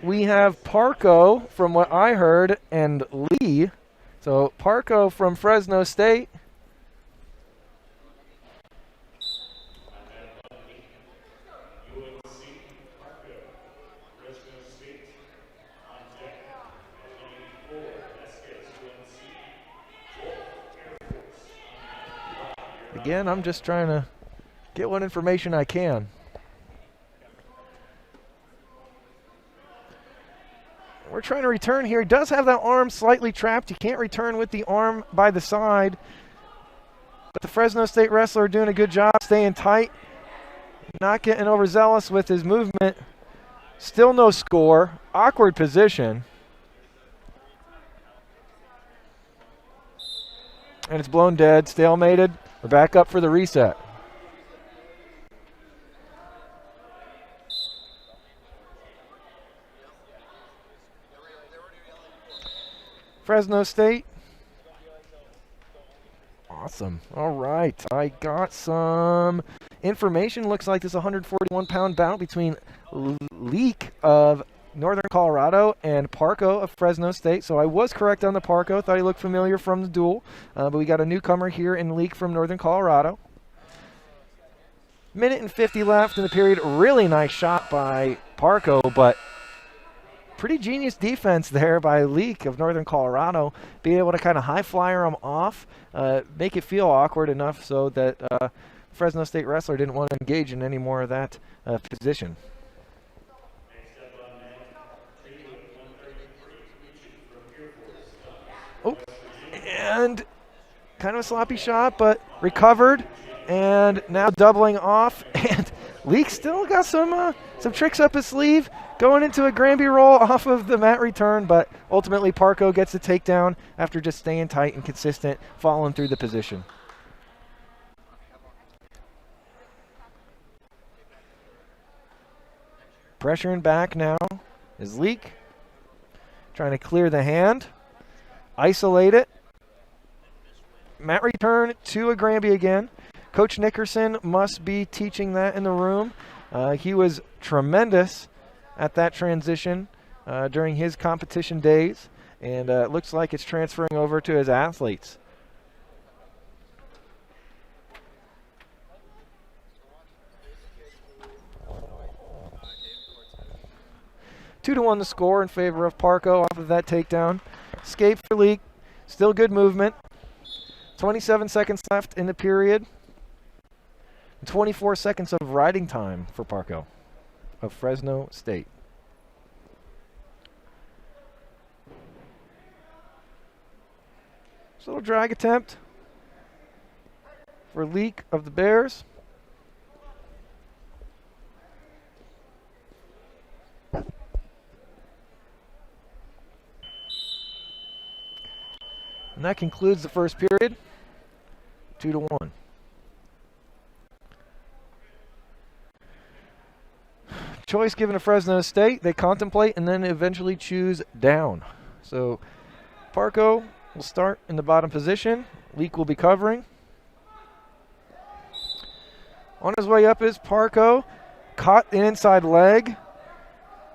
We have Parco, from what I heard, and Lee. So Parco from Fresno State. Again, I'm just trying to get what information I can. We're trying to return here. He does have that arm slightly trapped. He can't return with the arm by the side. But the Fresno State wrestler doing a good job staying tight, not getting overzealous with his movement. Still no score. Awkward position. And it's blown dead, stalemated. We're back up for the reset. Fresno State. Awesome. All right. I got some information. Looks like this 141-pound bout between Leake of Northern Colorado and Parco of Fresno State. So I was correct on the Parco. Thought he looked familiar from the duel. But we got a newcomer here in Leake from Northern Colorado. Minute and 50 left in the period. Really nice shot by Parco, but pretty genius defense there by Leake of Northern Colorado. Being able to kind of high flyer him off, make it feel awkward enough so that Fresno State wrestler didn't want to engage in any more of that position. Oh, and kind of a sloppy shot, but recovered, and now doubling off. And Leake still got some tricks up his sleeve, going into a Granby roll off of the mat return, but ultimately Parco gets the takedown after just staying tight and consistent, following through the position. Pressuring back now is Leake, trying to clear the hand. Isolate it. Mat return to a Granby again. Coach Nickerson must be teaching that in the room. He was tremendous at that transition during his competition days, and it looks like it's transferring over to his athletes. Two to 1 the score in favor of Parco off of that takedown. Escape for Leake. Still good movement. 27 seconds left in the period. 24 seconds of riding time for Parco of Fresno State. This little drag attempt for Leake of the Bears. And that concludes the first period, 2 to 1. Choice given to Fresno State. They contemplate and then eventually choose down. So Parco will start in the bottom position. Leake will be covering. On his way up is Parco. Caught the inside leg.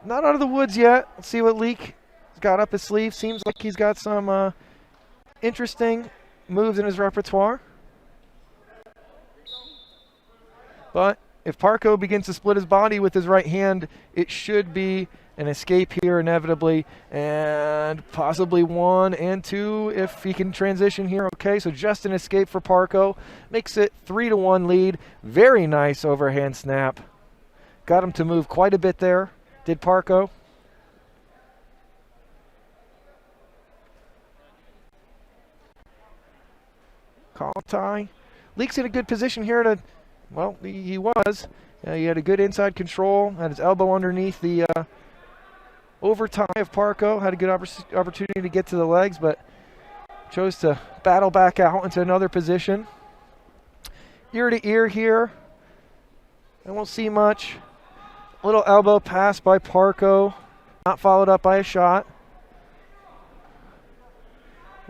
Not out of the woods yet. Let's see what Leake has got up his sleeve. Seems like he's got some interesting moves in his repertoire. But if Parco begins to split his body with his right hand, it should be an escape here inevitably, and possibly 1 and 2 if he can transition here. Okay, so just an escape for Parco. Makes it 3 to 1 lead. Very nice overhand snap. Got him to move quite a bit there, did Parco. Call tie. Leake's in a good position here to, well, he was. He had a good inside control, had his elbow underneath the over tie of Parco, had a good opportunity to get to the legs, but chose to battle back out into another position. Ear to ear here. I won't see much. Little elbow pass by Parco, not followed up by a shot.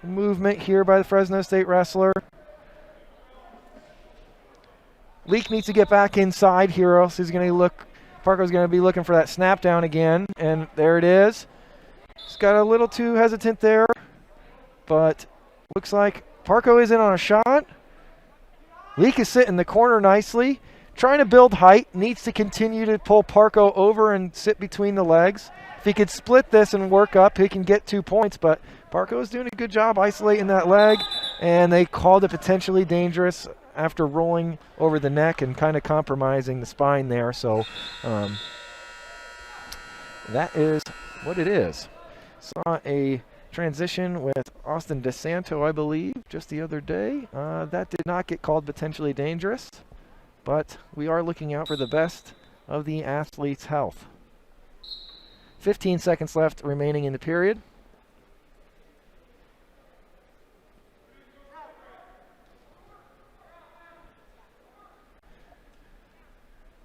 Movement here by the Fresno State wrestler. Leake needs to get back inside here, or else he's going to look Parco's going to be looking for that snap down again, and there it is. He's got a little too hesitant there, but looks like Parco is in on a shot. Leake is sitting in the corner nicely, trying to build height, needs to continue to pull Parco over and sit between the legs. If he could split this and work up, he can get 2 points, but Parco is doing a good job isolating that leg, and they called it potentially dangerous after rolling over the neck and kind of compromising the spine there. So that is what it is. Saw a transition with Austin DeSanto, I believe, just the other day. That did not get called potentially dangerous, but we are looking out for the best of the athlete's health. 15 seconds left remaining in the period.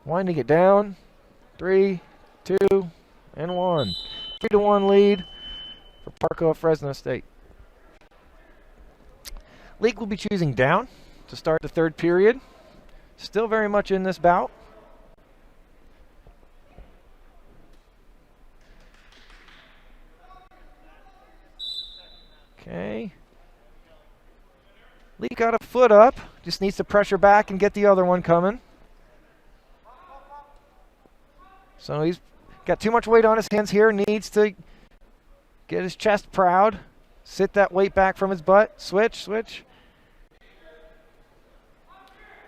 Winding it down. 3, 2, and 1. 3-1 lead for Parco of Fresno State. Leake will be choosing down to start the third period. Still very much in this bout. Okay. Leake got a foot up. Just needs to pressure back and get the other one coming. So he's got too much weight on his hands here. Needs to get his chest proud. Sit that weight back from his butt. Switch, switch.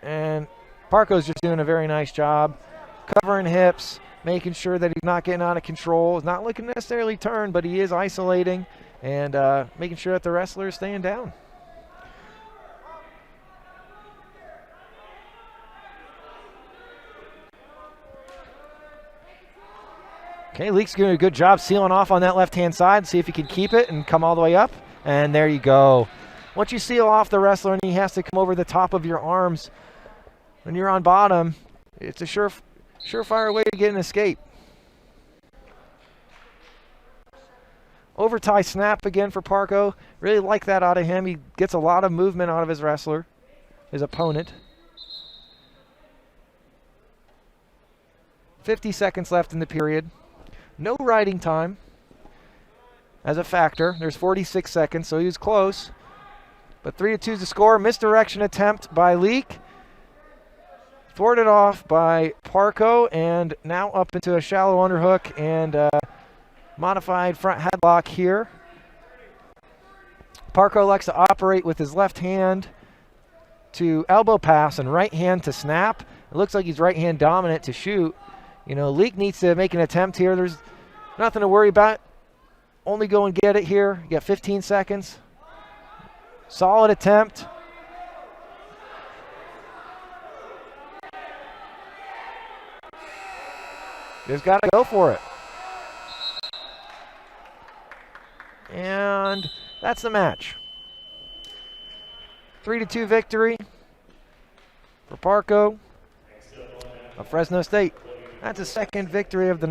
And Parco's just doing a very nice job. Covering hips, making sure that he's not getting out of control. He's not looking to necessarily turn, but he is isolating and making sure that the wrestler is staying down. Okay, Leake's doing a good job sealing off on that left-hand side. See if he can keep it and come all the way up. And there you go. Once you seal off the wrestler and he has to come over the top of your arms when you're on bottom, it's a surefire way to get an escape. Over tie snap again for Parco. Really like that out of him. He gets a lot of movement out of his wrestler, his opponent. 50 seconds left in the period. No riding time as a factor. There's 46 seconds, so he was close. But 3-2 is the score. Misdirection attempt by Leake. Thwarted off by Parco, and now up into a shallow underhook and modified front headlock here. Parco likes to operate with his left hand to elbow pass and right hand to snap. It looks like he's right hand dominant to shoot. You know, Leake needs to make an attempt here. There's nothing to worry about. Only go and get it here. You got 15 seconds. Solid attempt. Just got to go for it. And that's the match. 3-2 victory for Parco of Fresno State. That's a second victory of the night.